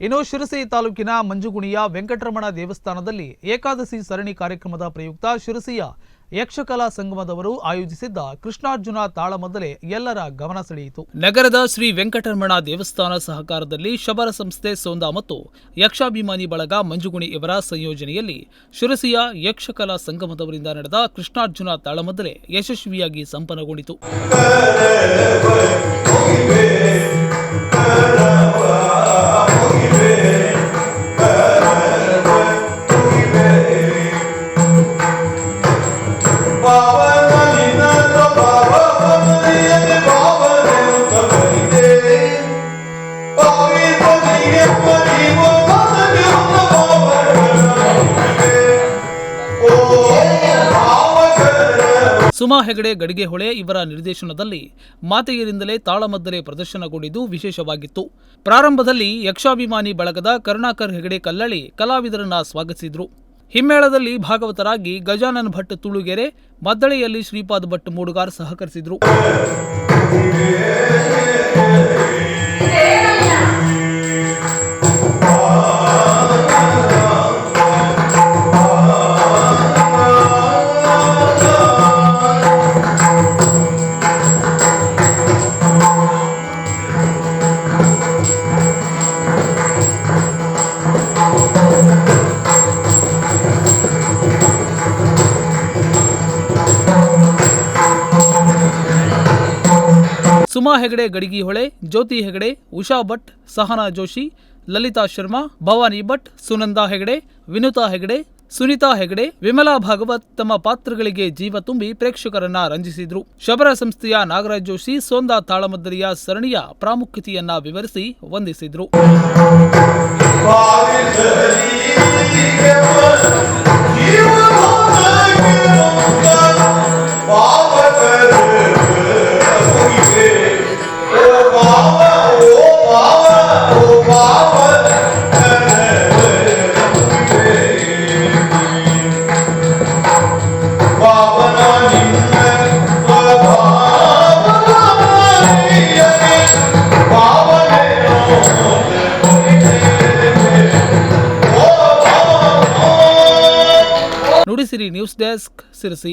ಇನ್ನು ಶಿರಸಿ ತಾಲೂಕಿನ ಮಂಜುಗುಣಿಯ ವೆಂಕಟರಮಣ ದೇವಸ್ಥಾನದಲ್ಲಿ ಏಕಾದಶಿ ಸರಣಿ ಕಾರ್ಯಕ್ರಮದ ಪ್ರಯುಕ್ತ ಶಿರಸಿಯ ಯಕ್ಷಕಲಾ ಸಂಗಮದವರು ಆಯೋಜಿಸಿದ್ದ ಕೃಷ್ಣಾರ್ಜುನ ತಾಳಮದ್ದಲೆ ಎಲ್ಲರ ಗಮನ ಸೆಳೆಯಿತು. ನಗರದ ಶ್ರೀ ವೆಂಕಟರಮಣ ದೇವಸ್ಥಾನ ಸಹಕಾರದಲ್ಲಿ ಶಬರ ಸಂಸ್ಥೆ ಸೋಂದಾ ಮತ್ತು ಯಕ್ಷಾಭಿಮಾನಿ ಬಳಗ ಮಂಜುಗುಣಿ ಇವರ ಸಂಯೋಜನೆಯಲ್ಲಿ ಶಿರಸಿಯ ಯಕ್ಷಕಲಾ ಸಂಗಮದವರಿಂದ ನಡೆದ ಕೃಷ್ಣಾರ್ಜುನ ತಾಳಮದ್ದಲೆ ಯಶಸ್ವಿಯಾಗಿ ಸಂಪನ್ನಗೊಂಡಿತು. ಸುಮಾ ಹೆಗಡೆ ಗಡಿಗೆಹೊಳೆ ಇವರ ನಿರ್ದೇಶನದಲ್ಲಿ ಮಾತೆಯರಿಂದಲೇ ತಾಳಮದ್ದಲೆ ಪ್ರದರ್ಶನಗೊಂಡಿದ್ದು ವಿಶೇಷವಾಗಿತ್ತು. ಪ್ರಾರಂಭದಲ್ಲಿ ಯಕ್ಷಾಭಿಮಾನಿ ಬಳಗದ ಕರುಣಾಕರ್ ಹೆಗಡೆ ಕಲ್ಲಳ್ಳಿ ಕಲಾವಿದರನ್ನ ಸ್ವಾಗತಿಸಿದರು. ಹಿಮ್ಮೇಳದಲ್ಲಿ ಭಾಗವತರಾಗಿ ಗಜಾನನ್ ಭಟ್ ತುಳುಗೆರೆ, ಮದ್ದಳೆಯಲ್ಲಿ ಶ್ರೀಪಾದ್ ಭಟ್ ಮೂಡುಗಾರ್ ಸಹಕರಿಸಿದರು. ಸುಮಾ ಹೆಗಡೆ ಗಡಿಗೆಹೊಳೆ, ಜ್ಯೋತಿ ಹೆಗಡೆ, ಉಷಾ ಭಟ್, ಸಹನಾ ಜೋಶಿ, ಲಲಿತಾ ಶರ್ಮಾ, ಭವಾನಿ ಭಟ್, ಸುನಂದಾ ಹೆಗಡೆ, ವಿನುತಾ ಹೆಗಡೆ, ಸುನಿತಾ ಹೆಗಡೆ, ವಿಮಲಾ ಭಾಗವತ್ ತಮ್ಮ ಪಾತ್ರಗಳಿಗೆ ಜೀವ ತುಂಬಿ ಪ್ರೇಕ್ಷಕರನ್ನ ರಂಜಿಸಿದ್ರು. ಶಬರ ಸಂಸ್ಥೆಯ ನಾಗರಾಜ್ ಜೋಶಿ ಸೋಂದಾ ತಾಳಮದ್ದಲೆಯ ಸರಣಿಯ ಪ್ರಾಮುಖ್ಯತೆಯನ್ನ ವಿವರಿಸಿ ವಂದಿಸಿದ್ರು. Nudisiri news desk, Sirsi.